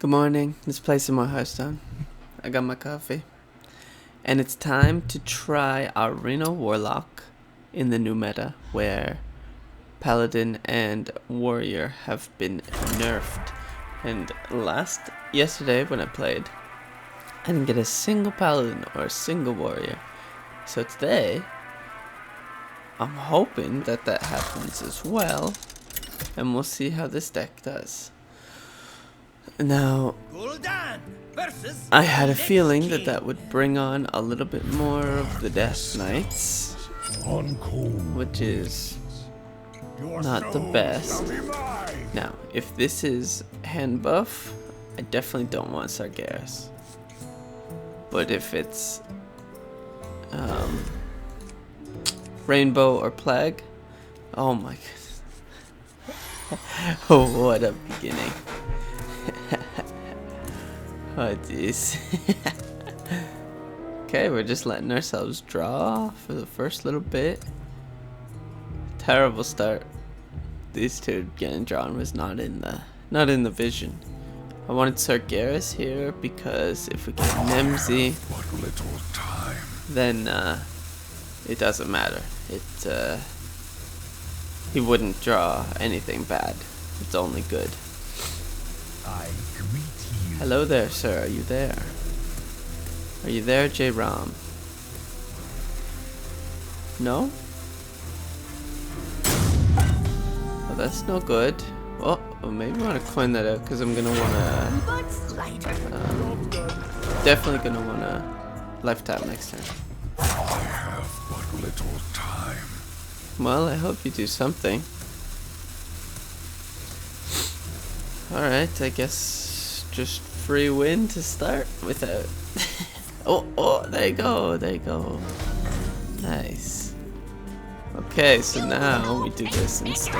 Good morning. Let's play some more Hearthstone. I got my coffee. And it's time to try our Reno Warlock in the new meta, where Paladin and Warrior have been nerfed. And yesterday when I played, I didn't get a single Paladin or a single Warrior. So today, I'm hoping that that happens as well. And we'll see how this deck does. Now, I had a feeling that that would bring on a little bit more of the Death Knights, which is not the best. Now, if this is hand buff, I definitely don't want Sargeras. But if it's Rainbow or Plague, oh my goodness. Oh, what a beginning. Oh jeez. Okay, we're just letting ourselves draw for the first little bit. Terrible start. These two getting drawn was not in the vision. I wanted Sargeras here because if we get Nemzi, then it doesn't matter. He wouldn't draw anything bad. It's only good. I greet you. Hello there, sir. Are you there? Are you there, J. Ram? No? Oh, that's no good. Oh, maybe I want to coin that out because I'm gonna wanna. Definitely gonna wanna lifetime next turn. I have but little time. Well, I hope you do something. Alright, I guess just free win to start without. oh, there you go, there you go. Nice. Okay, so now we do this instead.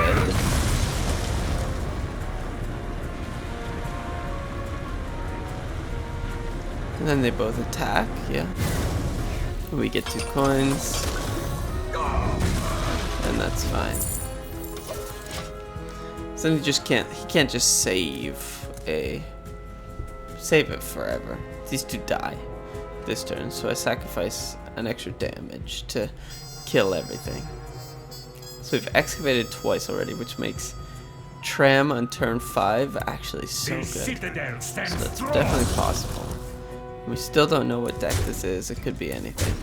And then they both attack, yeah. We get 2 coins. And that's fine. So then he can't just save it forever. These two die this turn, so I sacrifice an extra damage to kill everything. So we've excavated twice already, which makes Tram on turn 5 actually so good. So that's definitely possible. We still don't know what deck this is. It could be anything.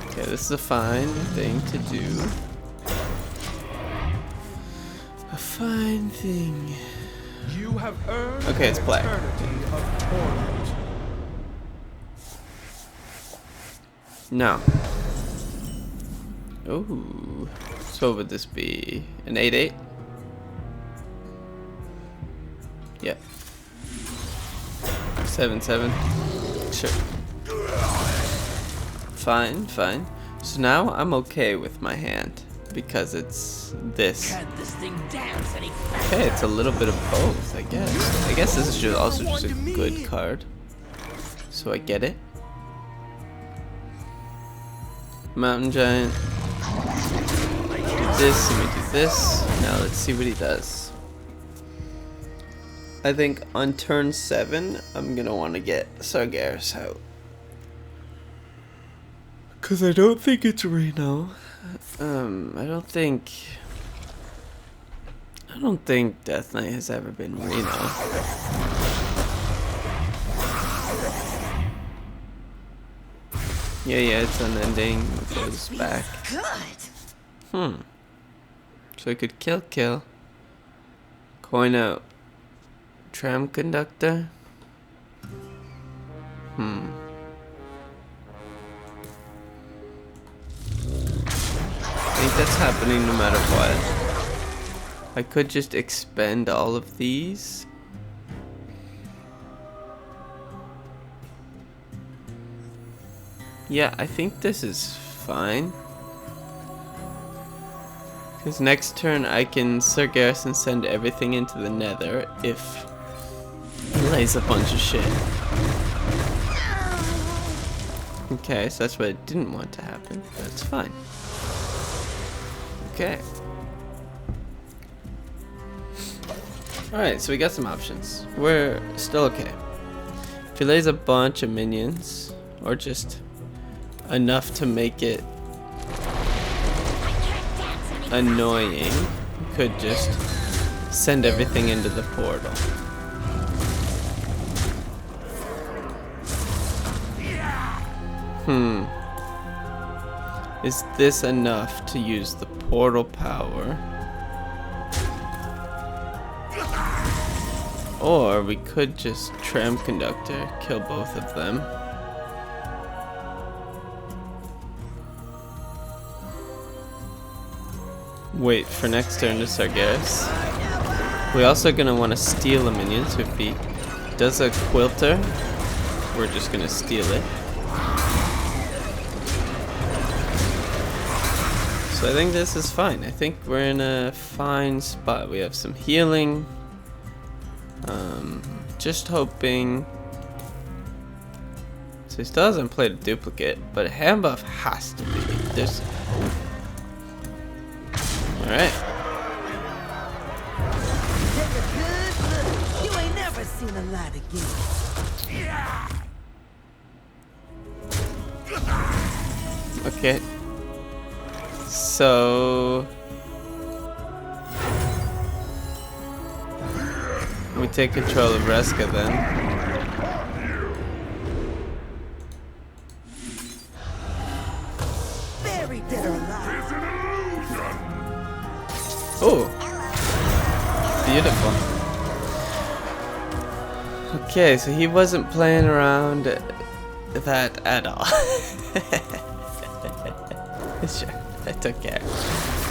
Okay, this is a fine thing to do. A fine thing. You have earned okay, it's Plague. No. Ooh. So what would this be? An 8/8? Yep. 7/7. Sure. Fine, fine. So now I'm okay with my hand because it's this. Okay, it's a little bit of both, I guess. I guess this is just also just a good card. So I get it. Mountain Giant. Do this, and we do this. Now let's see what he does. I think on turn 7, I'm gonna want to get Sargeras out. Cause I don't think it's Reno. I don't think Death Knight has ever been Reno. Yeah, it's unending. It goes back. So I could kill. Coin out. Tram conductor. I think that's happening no matter what. I could just expend all of these. Yeah, I think this is fine. Because next turn I can Sargeras and send everything into the Nether if he lays a bunch of shit. Okay, so that's what I didn't want to happen. That's fine. Okay. Alright, so we got some options. We're still okay. If he lays a bunch of minions, or just enough to make it annoying, we could just send everything into the portal. Is this enough to use the portal power? Or we could just Tram Conductor, kill both of them. Wait for next turn to Sargeras. We're also gonna want to steal a minion, so if he does a Quilter, we're just gonna steal it. So I think this is fine. I think we're in a fine spot. We have some healing. Just hoping. So he still hasn't played a duplicate, but a hand buff has to be. There's. Alright. Take a good look. You ain't never seen a light again. Okay. So we take control of Reska then. Buried dead or alive. Oh, beautiful. Okay, so he wasn't playing around that at all. Sure, I took care.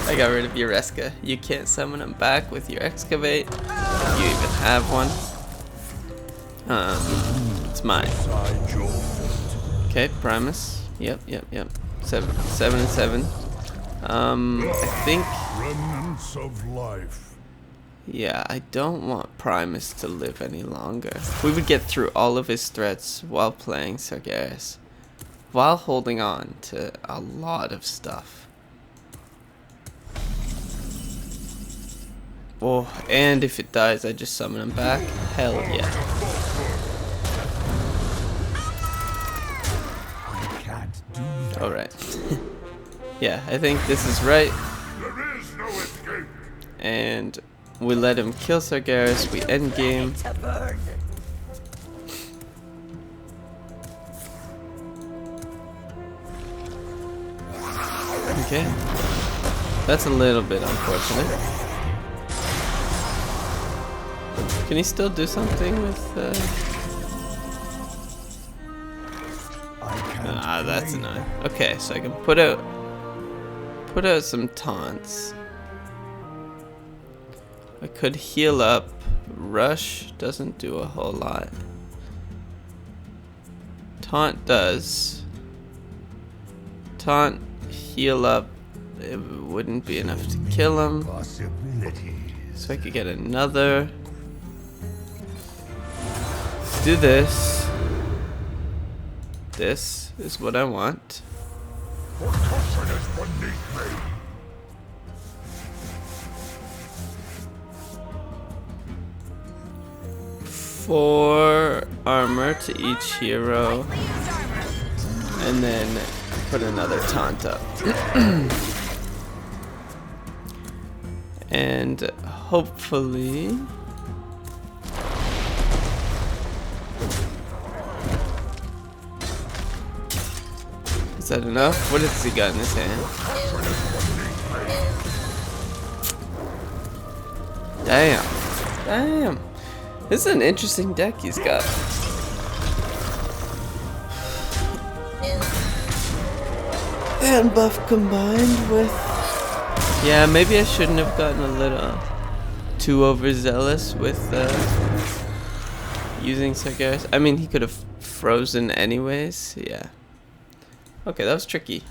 I got rid of your Reska. You can't summon him back with your Excavate. If you even have one. It's mine. Okay, Primus. Yep. 7 and 7. I think. Remnants of life. Yeah, I don't want Primus to live any longer. We would get through all of his threats while playing Sargeras, while holding on to a lot of stuff. Oh, and if it dies, I just summon him back. Hell yeah. I can't do that. Alright. Yeah, I think this is right. There is no escape. And we let him kill Sargeras. We end game. To burn. Okay. That's a little bit unfortunate. Can he still do something with Ah, that's annoying. Okay, so I can put out some taunts. I could heal up. Rush doesn't do a whole lot. Taunt does. Taunt, heal up. It wouldn't be enough to kill him. So I could get another. Let's do this. This is what I want. Four armor to each hero, and then put another taunt up. And hopefully is that enough? What has he got in his hand? Damn. This is an interesting deck he's got. And buff combined with... Yeah, maybe I shouldn't have gotten a little too overzealous with using Sargeras. I mean, he could have frozen anyways. Yeah. Okay, that was tricky.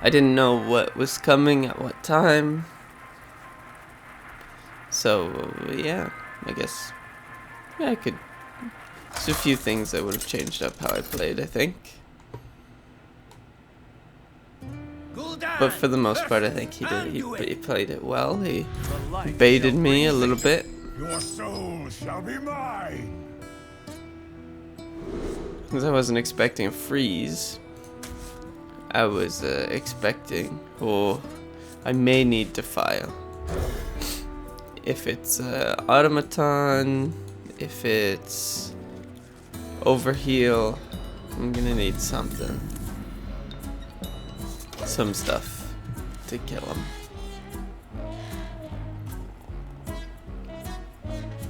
I didn't know what was coming at what time. So, yeah, I guess. Yeah, I could. There's a few things that would have changed up how I played, I think. Cool down. But for the most part, I think he did. He played it well. He baited me a little bit. Your soul shall be mine. Because I wasn't expecting a freeze. I was expecting, oh, I may need Defile. If it's Automaton, if it's Overheal, I'm gonna need something. Some stuff to kill him.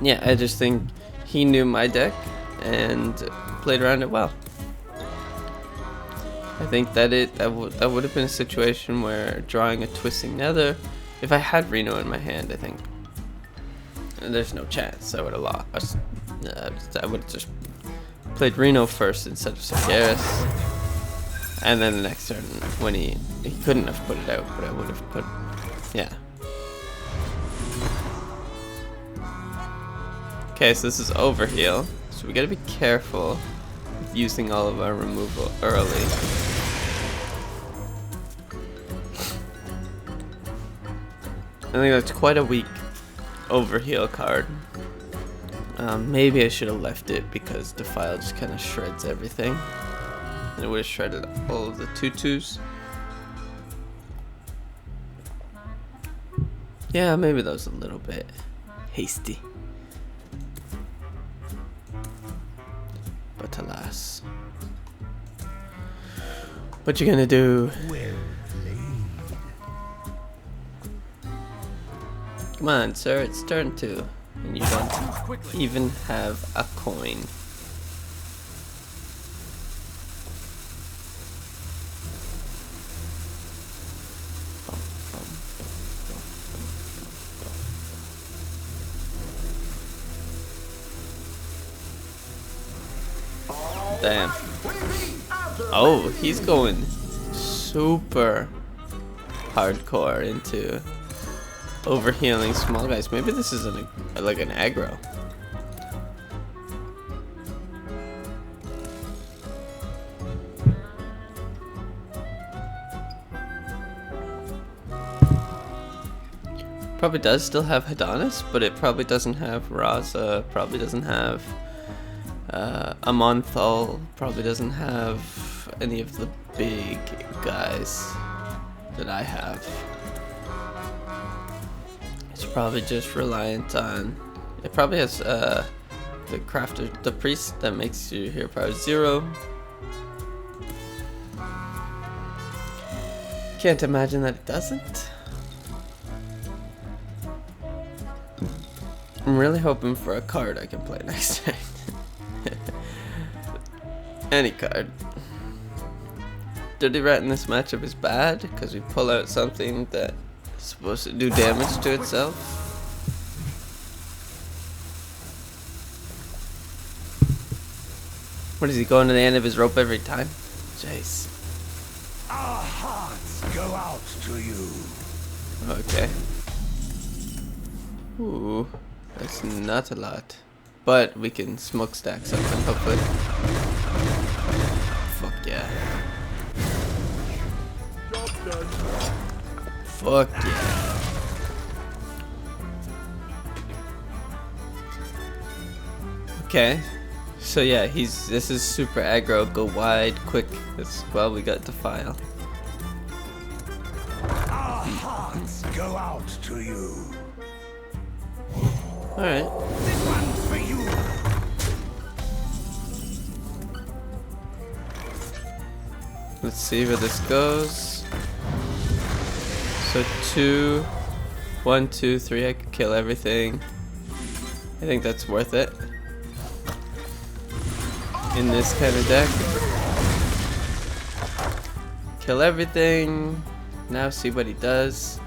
Yeah, I just think he knew my deck and played around it well. I think that that would have been a situation where drawing a Twisting Nether, if I had Reno in my hand, I think there's no chance I would have lost. I would have just played Reno first instead of Sargeras, and then the next turn when he couldn't have put it out, but I would have put, yeah. Okay, so this is Overheal, so we gotta be careful with using all of our removal early. I think that's quite a weak Overheal card. Maybe I should have left it because Defile just kind of shreds everything. And it would have shredded all of the 2/2s. Yeah, maybe that was a little bit hasty. But alas. What you gonna do? Come on, sir, it's turn 2. And you don't even have a coin. Damn. Oh, he's going super hardcore into overhealing small guys. Maybe this is like an aggro. Probably does still have Adonis, but it probably doesn't have Raza, probably doesn't have Amonthal, probably doesn't have any of the big guys that I have. It's probably just reliant on, it probably has the crafter, the priest that makes your hero power 0. Can't imagine that it doesn't. I'm really hoping for a card I can play next turn. Any card. Dirty Rat in this matchup is bad because we pull out something that is supposed to do damage to itself. What is he going to the end of his rope every time? Jeez. Our hearts go out to you. Okay. Ooh, that's not a lot. But we can smokestack something, hopefully. Fuck yeah. Fuck yeah. Okay. So yeah, this is super aggro, go wide, quick. That's, well, we got Defile. Our hearts go out to you. Alright. This one's for you. Let's see where this goes. So 2, 1, 2, 3, I could kill everything. I think that's worth it. In this kind of deck. Kill everything. Now see what he does.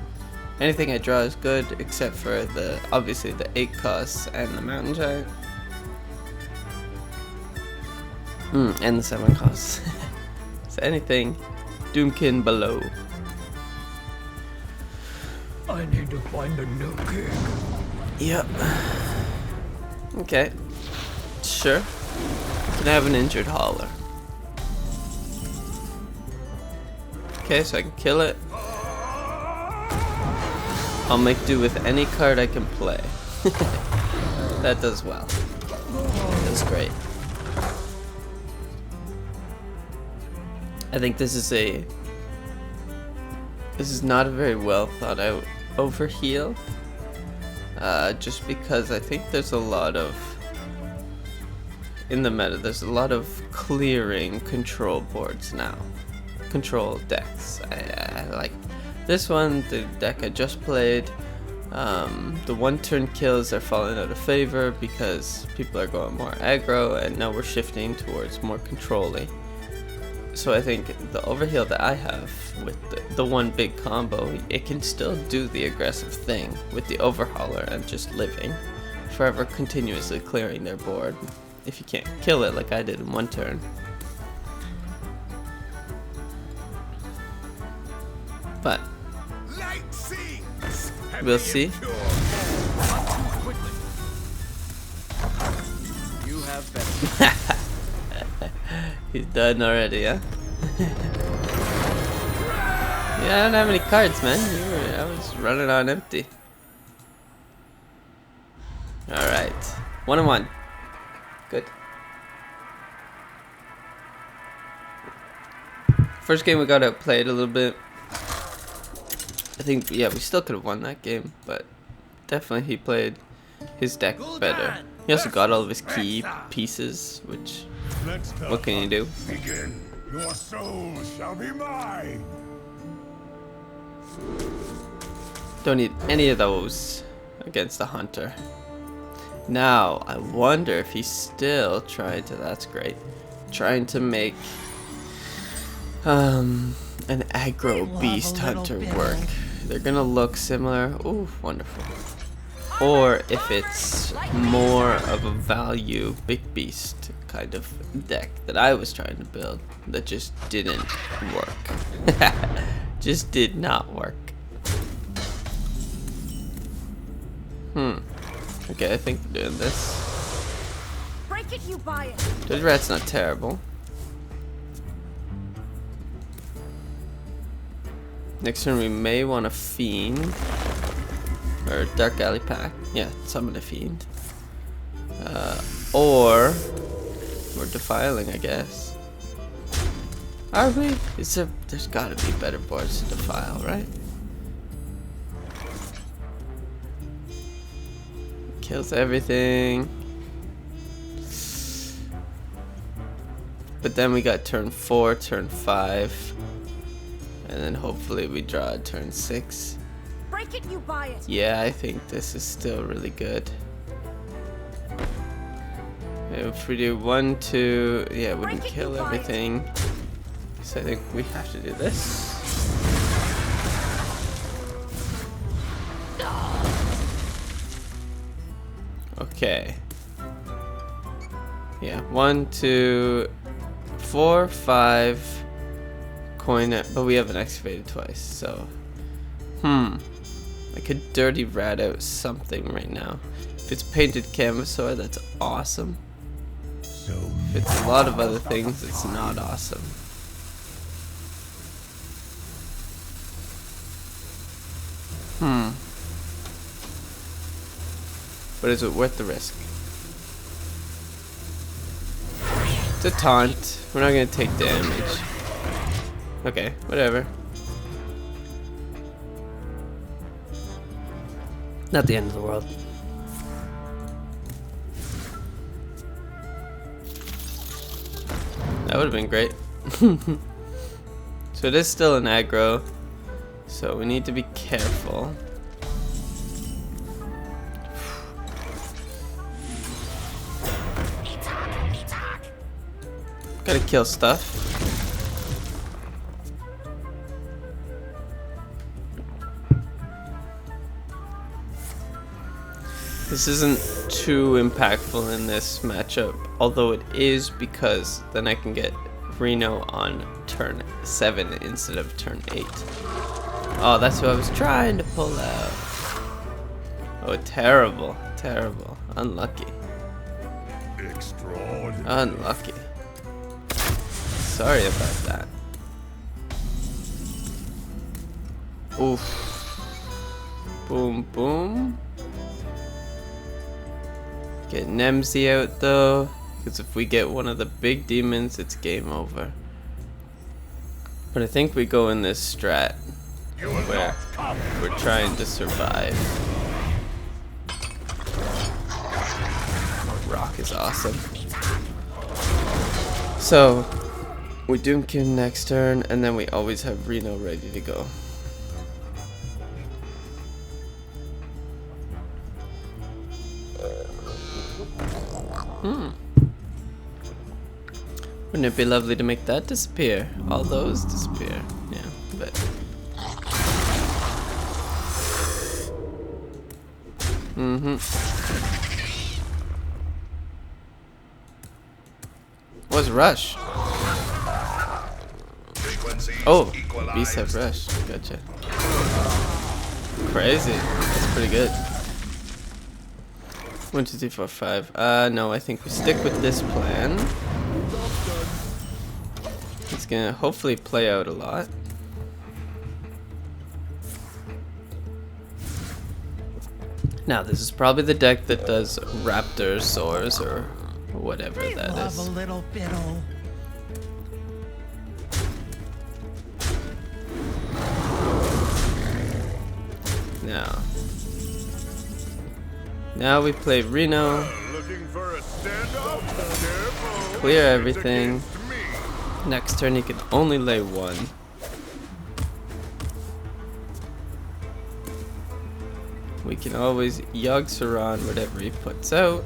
Anything I draw is good except for obviously the 8 costs and the Mountain Giant. And the 7 costs. So anything Doomkin below. I need to find a new king. Yep. Okay. Sure. Can I have an injured hauler? Okay, so I can kill it. I'll make do with any card I can play. That does well. That's great. I think this is not a very well thought out overheal. Just because I think there's a lot of, in the meta, there's a lot of clearing control boards now. Control decks. I like this one, the deck I just played. The one-turn kills are falling out of favor because people are going more aggro, and now we're shifting towards more controlling. So I think the overheal that I have with the one big combo, it can still do the aggressive thing with the overhauler and just living, forever continuously clearing their board if you can't kill it like I did in one turn. But we'll see. You have better. He's done already, huh? Yeah, I don't have any cards, man. I was running on empty. Alright. 1-1. Good. First game we got outplayed a little bit. I think, yeah, we still could have won that game, but definitely he played his deck better. He also got all of his key pieces, which, what can you do? Begin. Your soul shall be mine. Don't need any of those against the hunter. Now, I wonder if he's still trying to, that's great, trying to make an aggro beast hunter work. They're gonna look similar. Ooh, wonderful. Or if it's more of a value big beast kind of deck that I was trying to build that just didn't work. Just did not work. Okay, I think we're doing this. Break it, you buy it. Dirty Rat's not terrible. Next turn we may want a Fiend. Or Dark Alley Pack. Yeah, summon a Fiend. Or we're defiling, I guess. Are we? There's gotta be better boards to defile, right? Kills everything. But then we got turn 4, turn 5. And then hopefully we draw a turn 6. Break it, you buy it. Yeah, I think this is still really good. If we do 1, 2, yeah, it wouldn't kill everything. So I think we have to do this. Okay. Yeah, 1, 2, 4, 5. Coin it, but we haven't excavated twice, so. I could dirty rat out something right now. If it's painted canvasaur, that's awesome. If it's a lot of other things, it's not awesome. But is it worth the risk? It's a taunt. We're not gonna take damage. Okay, whatever. Not the end of the world. That would have been great. So it is still an aggro, so we need to be careful. Gotta kill stuff. This isn't too impactful in this matchup, although it is because then I can get Reno on turn 7 instead of turn 8. Oh, that's what I was trying to pull out. Oh, terrible, terrible. Unlucky. Extraordinary. Unlucky. Sorry about that. Oof. Boom, boom. Get Nemzi out though, because if we get one of the big demons, it's game over. But I think we go in this strat where we're trying to survive. Rock is awesome. So we Doomkin next turn, and then we always have Reno ready to go. Wouldn't it be lovely to make that disappear? All those disappear. Yeah, but... What's Rush? Oh, beasts have Rush. Gotcha. Crazy. That's pretty good. 1, 2, 3, 4, 5. No, I think we stick with this plan. It's gonna hopefully play out a lot. Now, this is probably the deck that does Raptor Soars or whatever that is. A little fiddle. Now we play Reno. Clear everything. Next turn he can only lay 1. We can always Yogg Saron whatever he puts out.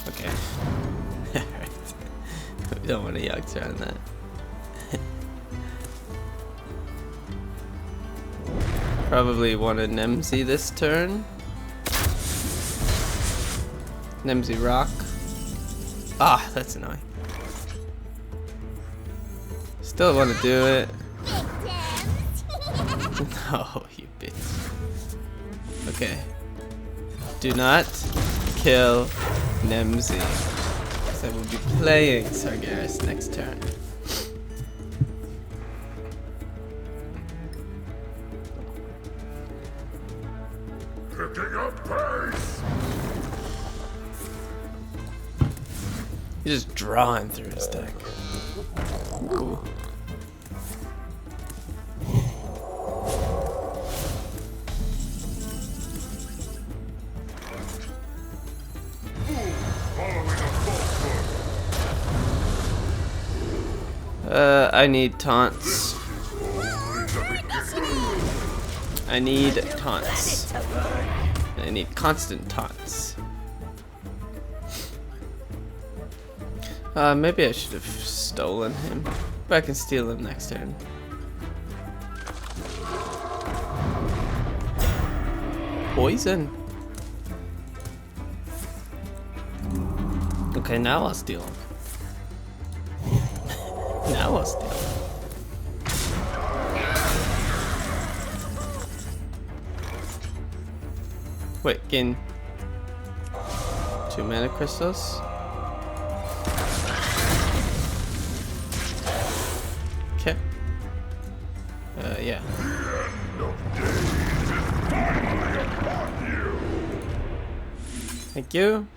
Okay. Alright. We don't want to Yogg Saron that. Probably want to Nemzi this turn. Nemzi Rock. Ah, that's annoying. Still want to do it. No, you bitch. Okay. Do not kill Nemzi. Because I will be playing Sargeras next turn. Picking up pace. He's just drawing through his deck. Ooh. I need taunts. I need taunts. I need constant taunts. Maybe I should have stolen him. But I can steal him next turn. Poison. Okay, now I'll steal him. Now I'll steal him. Wait, gain 2 mana crystals. Okay. Yeah. Thank you.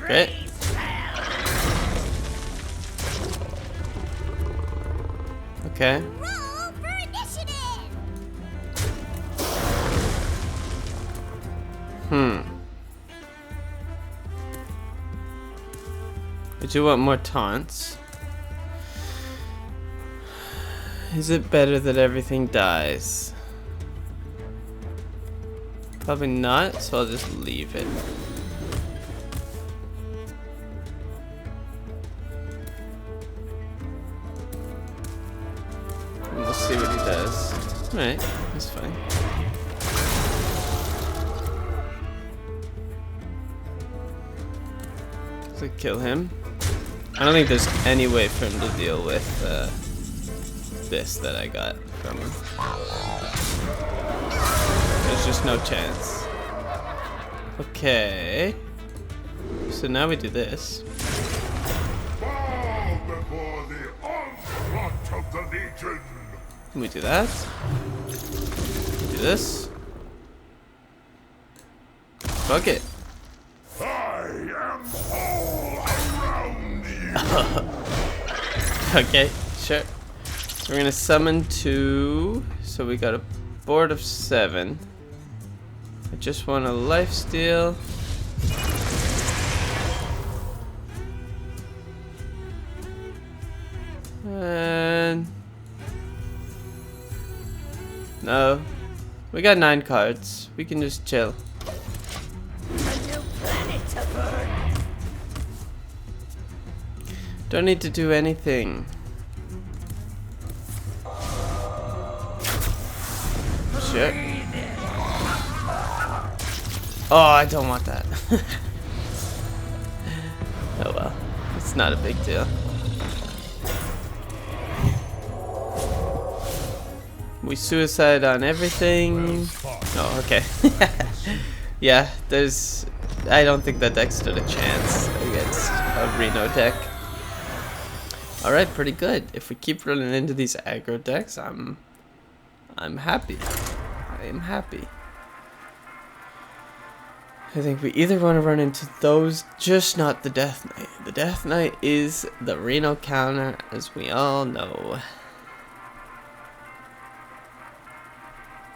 Great. Okay. Roll for initiative. Would you want more taunts? Is it better that everything dies? Probably not, so I'll just leave it. And we'll see what he does. Alright, that's fine. So kill him. I don't think there's any way for him to deal with this that I got from him. There's just no chance. Okay. So now we do this. Satan. Can we do that? Do this. Fuck it. I am all around you. Okay, sure. So we're gonna summon 2. So we got a board of 7. I just want a lifesteal. And no, we got 9 cards. We can just chill. Don't need to do anything. Shit. Oh, I don't want that. Oh well, it's not a big deal. We suicide on everything. Oh, okay. Yeah, there's... I don't think that deck stood a chance against a Reno deck. Alright, pretty good. If we keep running into these aggro decks, I'm happy. I am happy. I think we either want to run into those, just not the Death Knight. The Death Knight is the Reno counter, as we all know.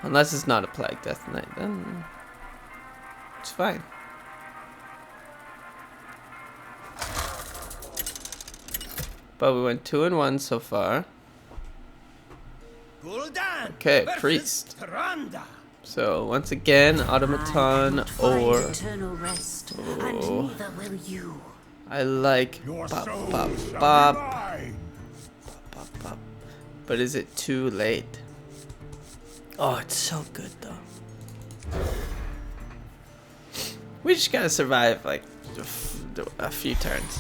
Unless it's not a Plague Death Knight, then it's fine. But we went 2 and 1 so far. Gul'dan Okay, versus priest. Tyrande. So once again, automaton or eternal rest, Oh. and neither will you. I like Your bop soul bop shall bop be mine. bop bop. But is it too late? Oh, it's so good though. We just gotta survive like a few turns.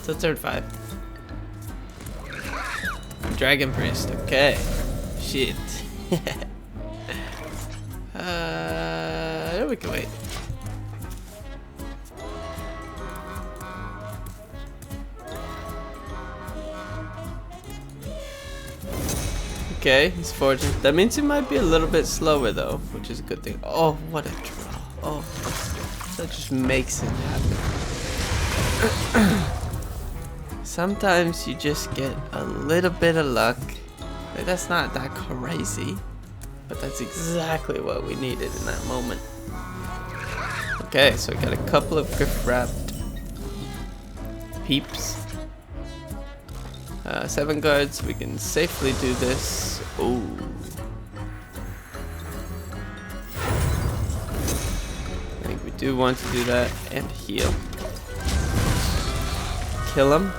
So turn 5. Dragon Priest, okay. Shit. We can wait. Okay, he's forging. That means he might be a little bit slower though, which is a good thing. Oh, what a draw. Oh, that just makes it happen. Sometimes you just get a little bit of luck. Like, that's not that crazy, but that's exactly what we needed in that moment. Okay, so I got a couple of gift wrapped peeps. 7 guards, we can safely do this. Ooh. I think we do want to do that and heal. Kill him.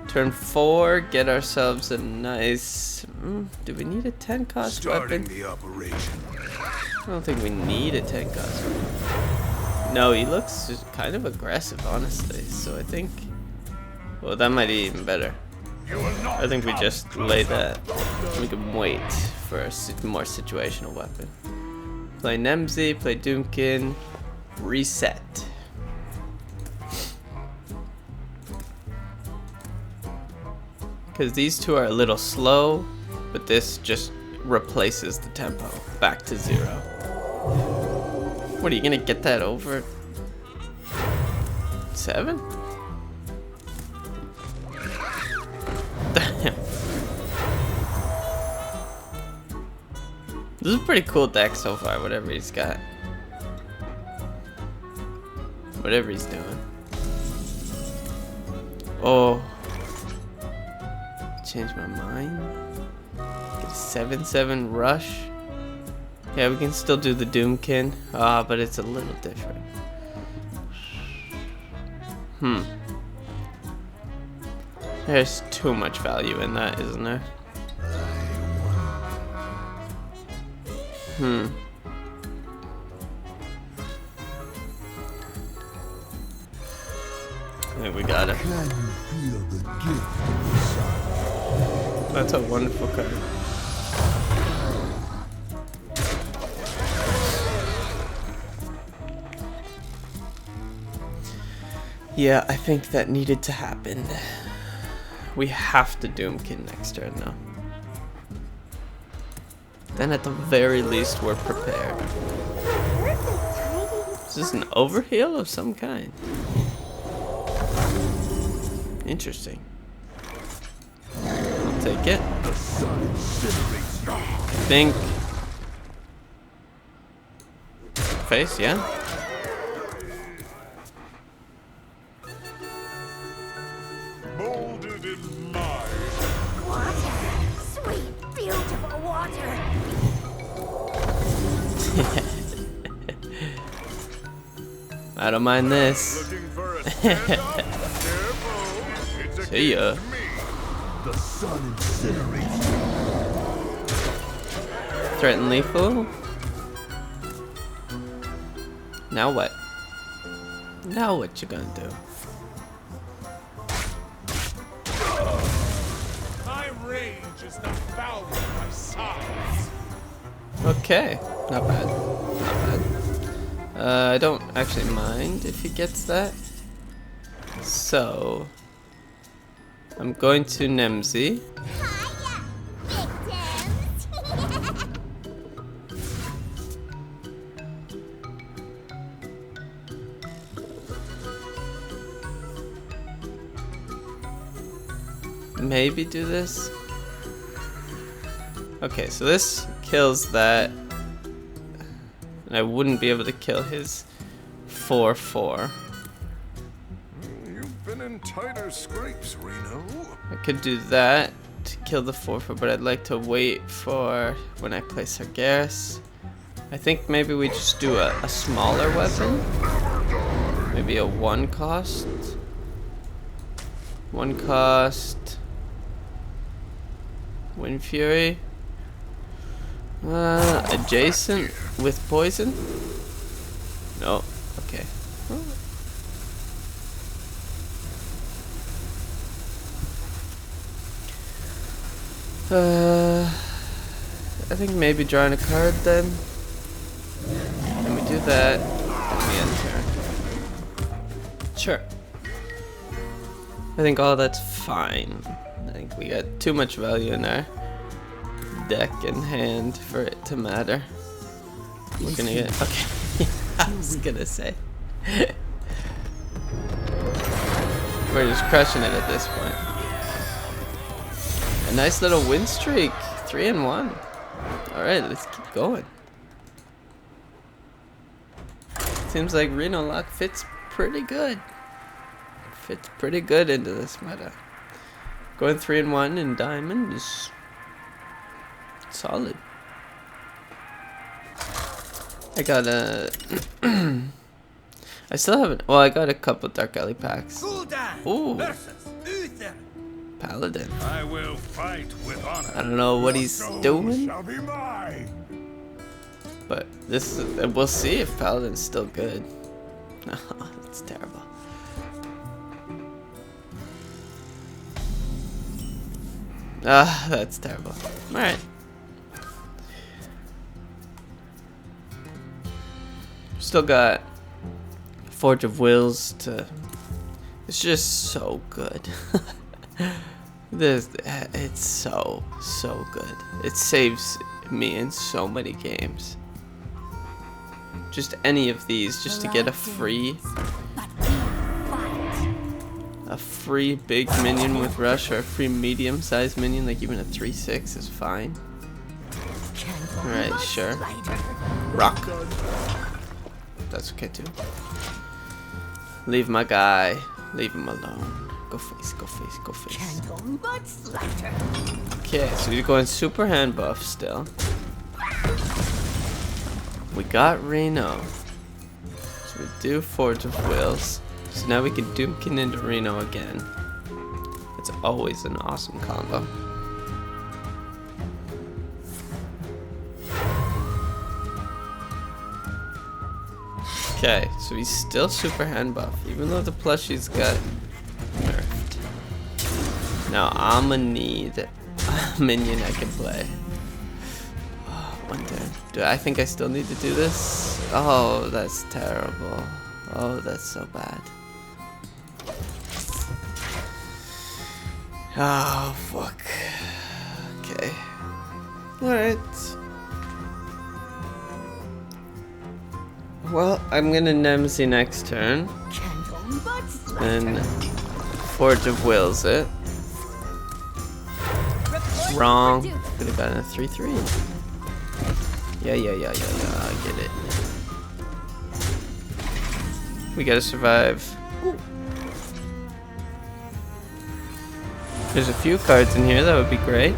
Turn 4, get ourselves a nice... do we need a 10 cost Starting weapon? the operation. I don't think we need a 10 cost weapon. No, he looks just kind of aggressive, honestly. So I think... well, that might be even better. You will not I think we come just close lay enough. that. We can wait for a more situational weapon. Play Nemzi, play Doomkin, reset. Because these two are a little slow, but this just replaces the tempo back to 0. What, are you gonna get that over 7? Damn. This is a pretty cool deck so far, whatever he's got. Whatever he's doing. Oh. Change my mind. Get a 7/7 rush. Yeah, we can still do the Doomkin. Ah, but it's a little different. There's too much value in that, isn't there? I think we got it. Can you feel the gift inside? That's a wonderful card. Yeah, I think that needed to happen. We have to Doomkin next turn now. Then at the very least we're prepared. Is this an overheal of some kind? Interesting. I'll take it. I think... Face, yeah? Molded in mine. Water. Sweet, beautiful water. I don't mind this. Looking for a stand-up? Careful. It's a See ya. gift to me. The sun incinerates you. Threaten lethal. Now what? Now what you gonna do? My range is the value of my size. Okay, not bad. Not bad. I don't actually mind if he gets that. So I'm going to Nemzi. Hiya, victims. Maybe do this. Okay, so this kills that. And I wouldn't be able to kill his 4/4. You've been in tighter scrapes, Reno. I could do that to kill the 4/4, but I'd like to wait for when I play Sargeras. I think maybe we just do a smaller weapon. Maybe a 1 cost. 1 cost. Wind Fury. Adjacent with poison? No. Okay. I think maybe drawing a card then. Can we do that? Can we enter? Sure. I think all that's fine. I think we got too much value in our deck and hand for it to matter. We're gonna get... Okay. I was gonna say. We're just crushing it at this point. A nice little win streak. 3-1. Alright, let's keep going. Seems like Reno Lock fits pretty good. Fits pretty good into this meta. Going 3-1 in Diamond is solid. I got a... I still haven't... Well, I got a couple Dark Alley packs. Ooh. Paladin. I will fight with honor. I don't know what he's doing, Shall be mine. but this is, we'll see if Paladin's still good. No, that's terrible. Ah, that's terrible. Alright. Still got Forge of Wills to... It's just so good. It's so good. It saves me in so many games. Just any of these, just to get a free big minion with rush, or a free medium-sized minion, like even a 3/6 is fine. Alright, sure. Rock. That's okay too. Leave my guy. Leave him alone. Go face, go face, go face. Okay, so you're going super hand buff still. We got Reno. So we do Forge of Wills. So now we can Doomkin into Reno again. It's always an awesome combo. Okay, so he's still super hand buff, even though the plushie's got nerfed. Now I'ma need a minion I can play. Oh, 1 turn. I think I still need to do this? Oh, that's terrible. Oh, that's so bad. Oh, fuck. Okay. Alright. Well, I'm gonna Nemesis next turn. Candle butts. And Forge of Wills it. Wrong. Could have gotten a 3-3. Yeah, I get it. We gotta survive. There's a few cards in here, that would be great.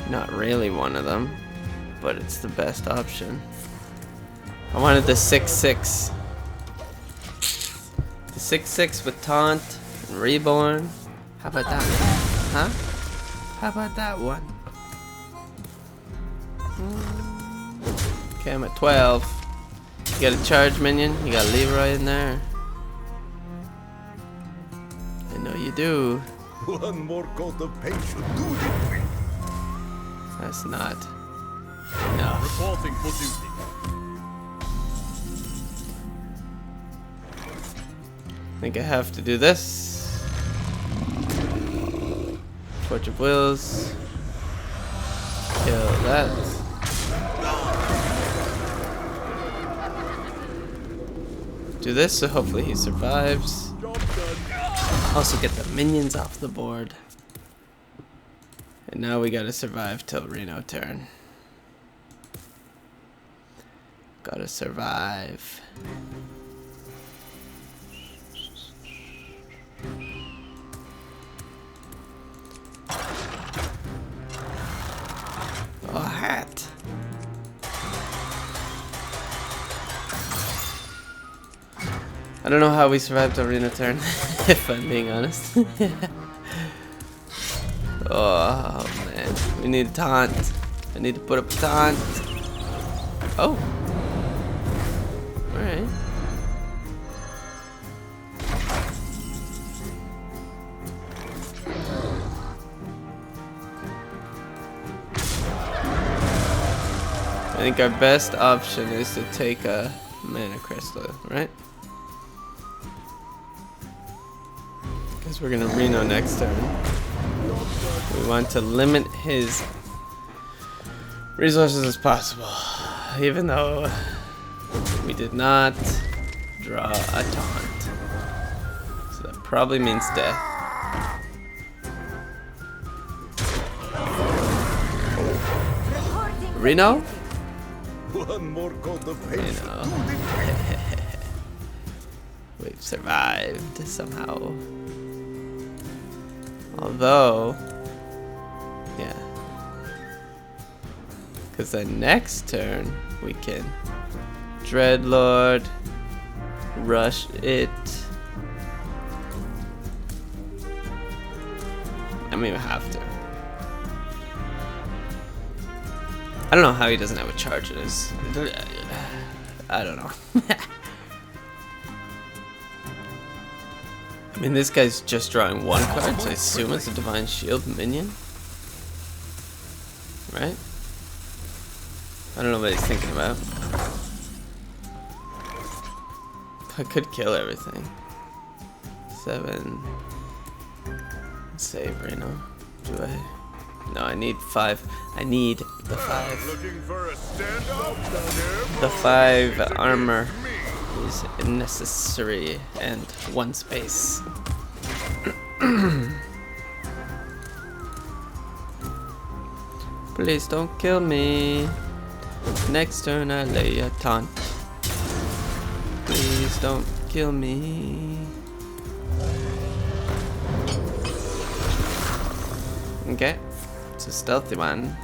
Not really one of them, but it's the best option. I wanted the 6/6. The 6/6 with Taunt and Reborn. How about that one? Huh? How about that one? Okay, I'm at 12. You got a charge minion. You got Leroy in there. I know you do. One more coat of paint should do the trick. That's not enough. Reporting for duty. I think I have to do this. Torch of Wills. Kill that. Do this so hopefully he survives. Also get the minions off the board. And now we gotta survive till Reno turn. Gotta survive. Oh, hat. I don't know how we survived till Reno turn, if I'm being honest. Oh man, we need a taunt. I need to put up a taunt. Oh. Alright. I think our best option is to take a mana crystal, right? Because we're gonna Reno next turn. We want to limit his resources as possible, even though we did not draw a taunt. So that probably means death. Reno? One more coat of paint should Reno. do the trick. We've survived somehow. Although, yeah. Because then next turn we can Dreadlord, rush it. I mean, we have to. I don't know how he doesn't have a charge in his. I don't know. I mean, this guy's just drawing one card, so I assume it's a Divine Shield minion. Right? I don't know what he's thinking about. I could kill everything. 7. Save Reno. Do I? No, I need 5. I need the 5. Looking for a stand-up? The 5 armor is necessary, and 1 space. Please don't kill me. Next turn I lay a taunt. Please don't kill me. Okay, it's a stealthy one.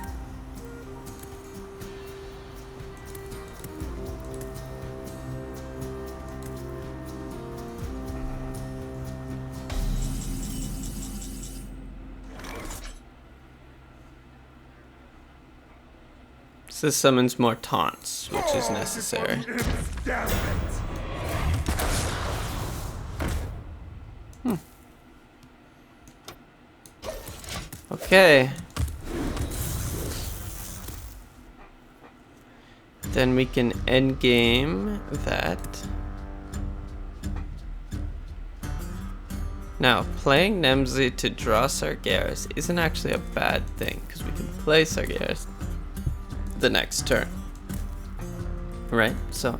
This summons more taunts, which is necessary. Damn it. Okay. Then we can end game that. Now, playing Nemsy to draw Sargeras isn't actually a bad thing, because we can play Sargeras the next turn. Right? So,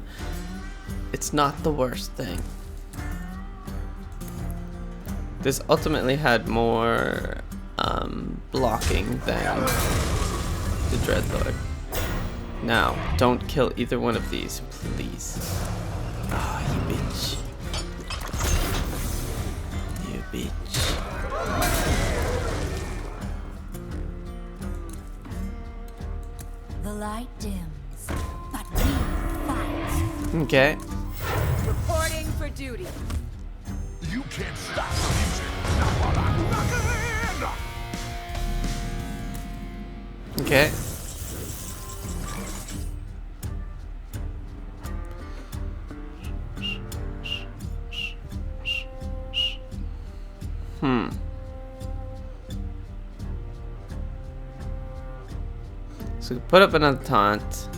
it's not the worst thing. This ultimately had more blocking than the Dreadlord. Now, don't kill either one of these, please. Ah, you bitch. You bitch. The light dims, but we fight. Okay. Reporting for duty. You can't stop the music. Not while I'm rocking. Okay. So put up another taunt.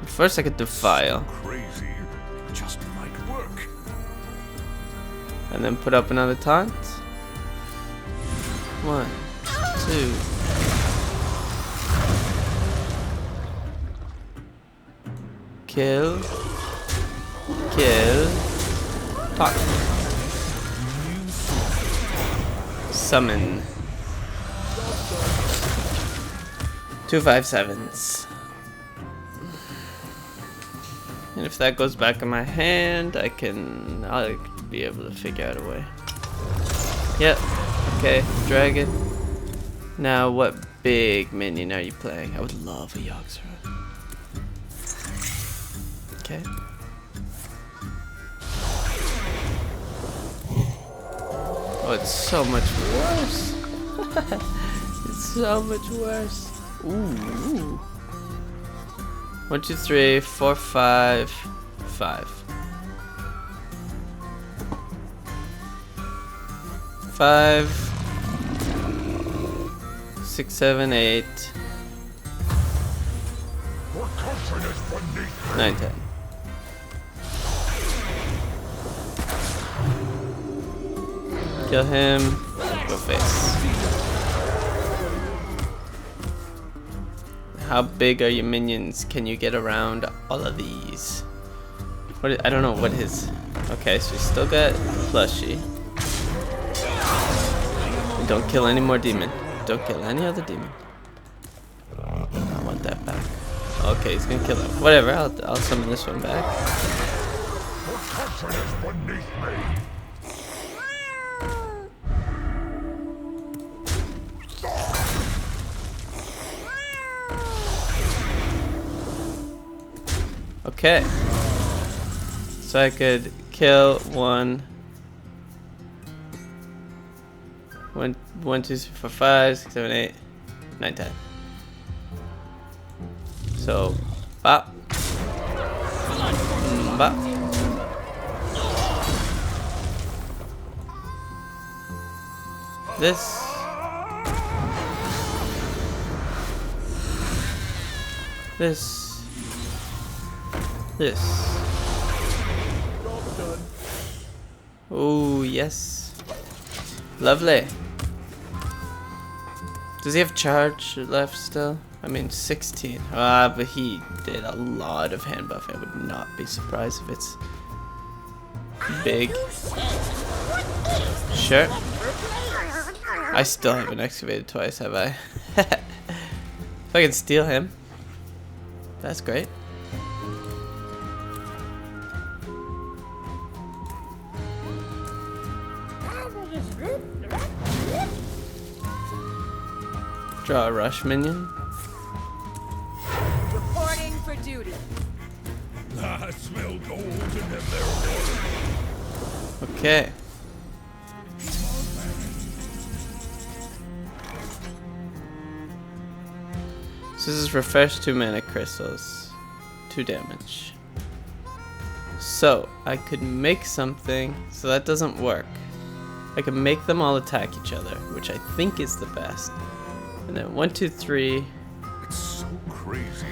First I could defile. Crazy. Just might work. And then put up another taunt. 1, 2. Kill. Kill. Talk. Summon. 2 5/7s. And if that goes back in my hand, I'll be able to figure out a way. Yep. Okay, dragon. Now, what big minion are you playing? I would love a Yogsra. Okay. Oh, it's so much worse. It's so much worse. Ooh. 1, 2, 3, 4, 5, 5. 5, 6, 7, 8, 9, 10. Kill him. Go face. How big are your minions? Can you get around all of these? I don't know what his. Okay, so you still got plushie. Don't kill any more demon. Don't kill any other demon. I want that back. Okay, he's gonna kill him. Whatever. I'll summon this one back. Okay. So I could kill one. 1, 2, 3, 4, 5, 6, 7, 8, 9, 10. So, bop. Bop. This. Oh, yes. Lovely. Does he have charge left still? I mean, 16. But he did a lot of hand buff. I would not be surprised if it's big. Sure. I still haven't excavated twice, have I? If I can steal him, that's great. Draw a rush minion. Reporting for duty. I smell gold in them there water. Okay. So this is refresh 2 mana crystals. 2 damage. So I could make something, so that doesn't work. I can make them all attack each other, which I think is the best. And then 1, 2, 3. It's so crazy. crazy.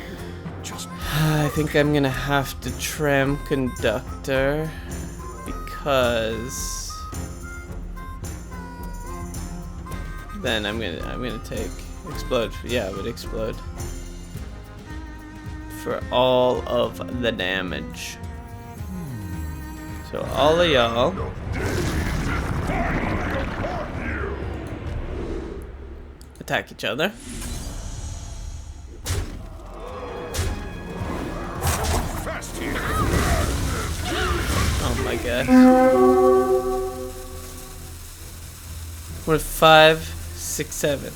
Just I think I'm gonna have to tram conductor because then I'm gonna take explode. Yeah, it would explode for all of the damage. So all of y'all attack each other. fast here. Oh my god. We're 5, 6, 7.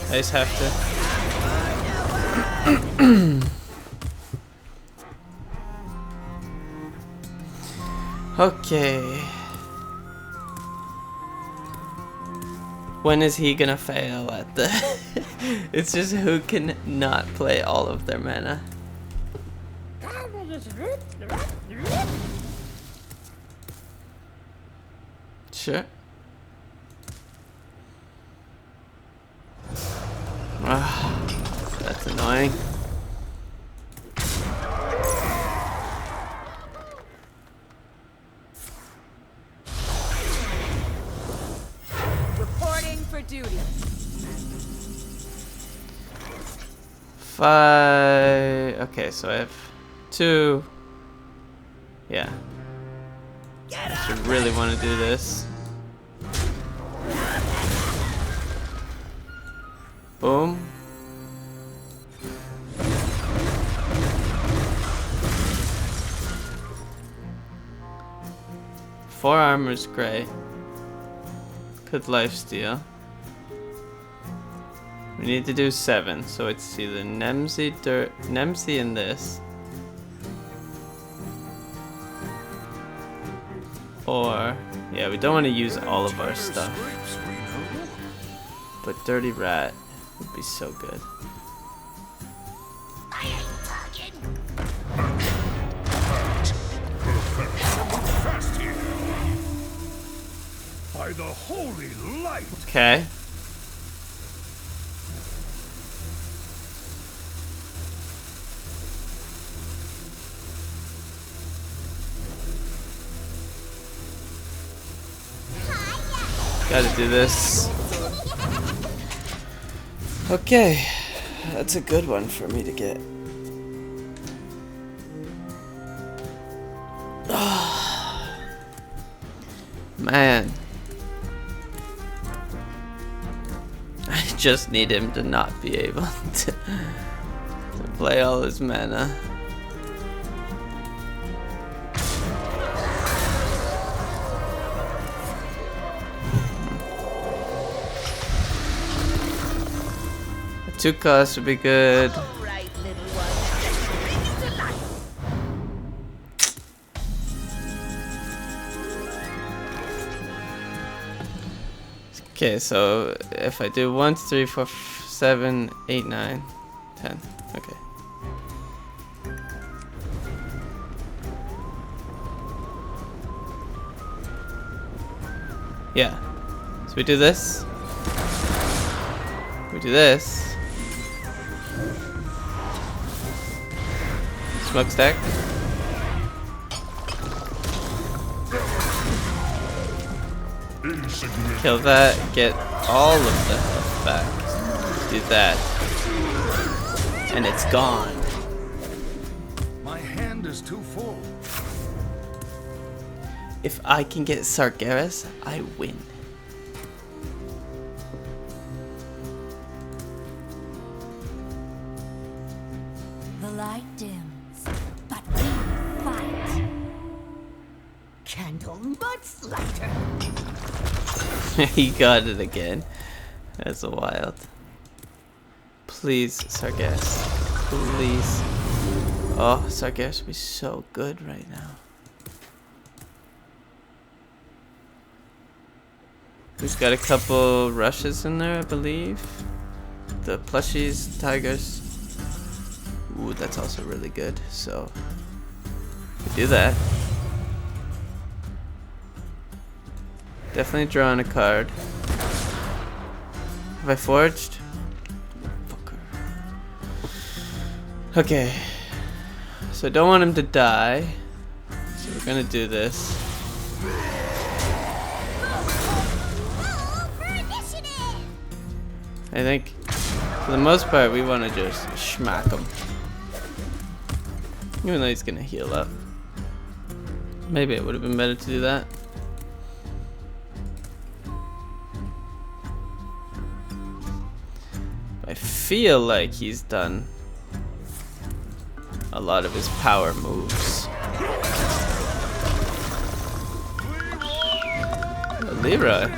I just have to. Okay. When is he gonna fail at the... It's just who can not play all of their mana. Sure. That's annoying. Reporting for duty. 5. Okay, so I have 2. Yeah. I should really want to do this. Boom. Four armor's great. Could lifesteal. We need to do 7, so it's either Nemsy in this, or yeah, we don't want to use all of our stuff. Scrapes, Reno. But Dirty Rat would be so good. I ain't talking. Fast here. By the holy light. Okay. Gotta do this. Okay. That's a good one for me to get. Man. I just need him to not be able to play all his mana. A 2 cost would be good. All right, little one. Bring it to life. Okay, so if I do 1, 2, 3, 4, 7, 8, 9, 10. Okay. Yeah. So we do this. We do this. Smokestack. Kill that, get all of the health back. Do that. And it's gone. My hand is too full. If I can get Sargeras, I win. The light dims, but we fight. Candle much lighter. He got it again. That's a wild. Please, Sargeras. Please. Oh, Sargeras would be so good right now. We've got a couple rushes in there, I believe. The plushies, tigers. Ooh, that's also really good. So, we do that. Definitely drawing a card. Have I forged? Fucker. Okay. So I don't want him to die. So we're gonna do this. I think for the most part we want to just smack him. Even though he's gonna heal up. Maybe it would have been better to do that. I feel like he's done a lot of his power moves. Leroy.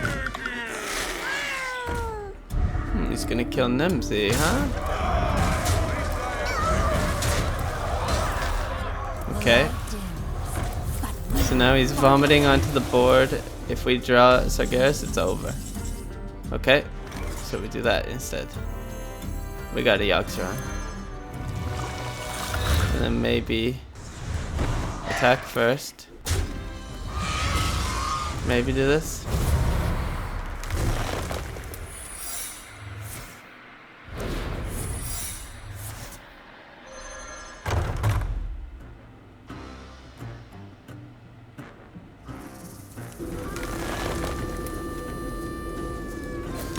He's gonna kill Nemzi, huh? Okay. So now he's vomiting onto the board. If we draw Sargeras, it's over. Okay. So we do that instead. We got a Yoxeron. And then maybe attack first. Maybe do this.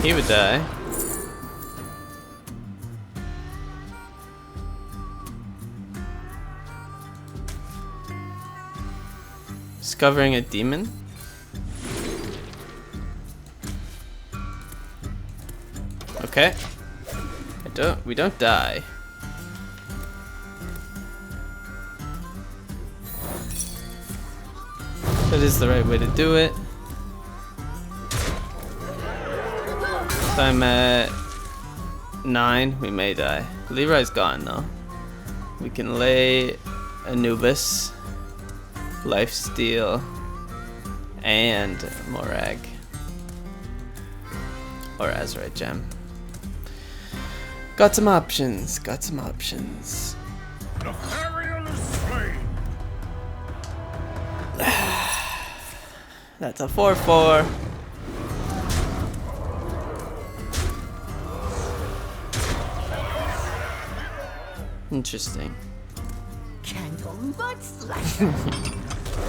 He would die. Discovering a demon? Okay. We don't die. That is the right way to do it. So I'm at 9, we may die. Leroy's gone though. We can lay Anubis, Lifesteal, and Morag. Or Azurite Gem. Got some options, got some options. Nefarian is slain. That's a 4/4. Interesting.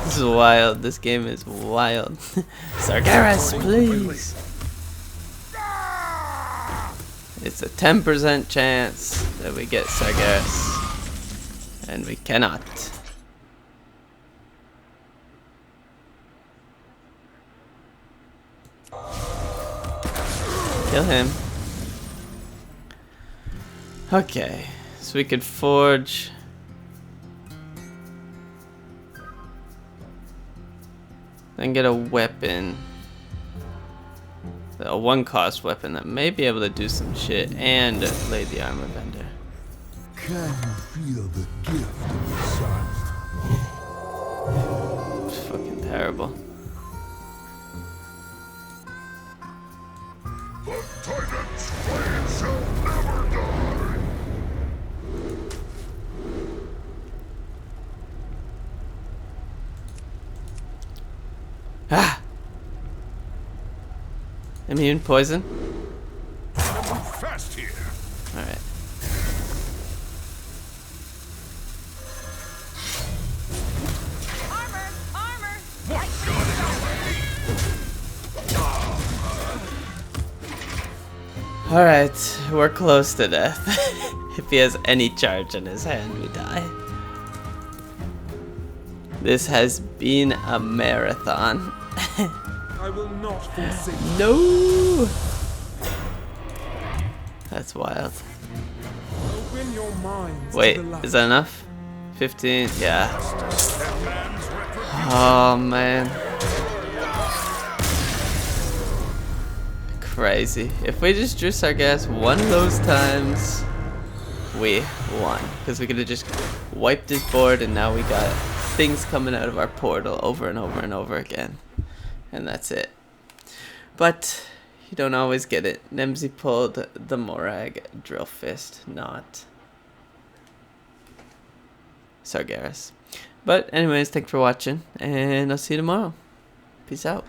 This is wild. This game is wild. Sargeras, please. It's a 10% chance that we get Sargeras. And we cannot. Kill him. Okay. So we could forge. Then get a weapon. A 1-cost weapon that may be able to do some shit and lay the armor vendor. Can you feel the gift inside? It's fucking terrible. The Titan's blade shall never die. Ah! Immune poison? Fast here. Alright. Alright, we're close to death. If he has any charge in his hand, we die. This has been a marathon. I will not forsake you. No! That's wild. I'll win your minds. Wait, to the light. is that enough? 15? Yeah. Oh man. Crazy. If we just drew Sargeras one of those times, we won. Because we could have just wiped his board and now we got things coming out of our portal over and over and over again. And that's it. But you don't always get it. Nemzi pulled the Morag Drill Fist, not Sargeras. But anyways, thanks for watching, and I'll see you tomorrow. Peace out.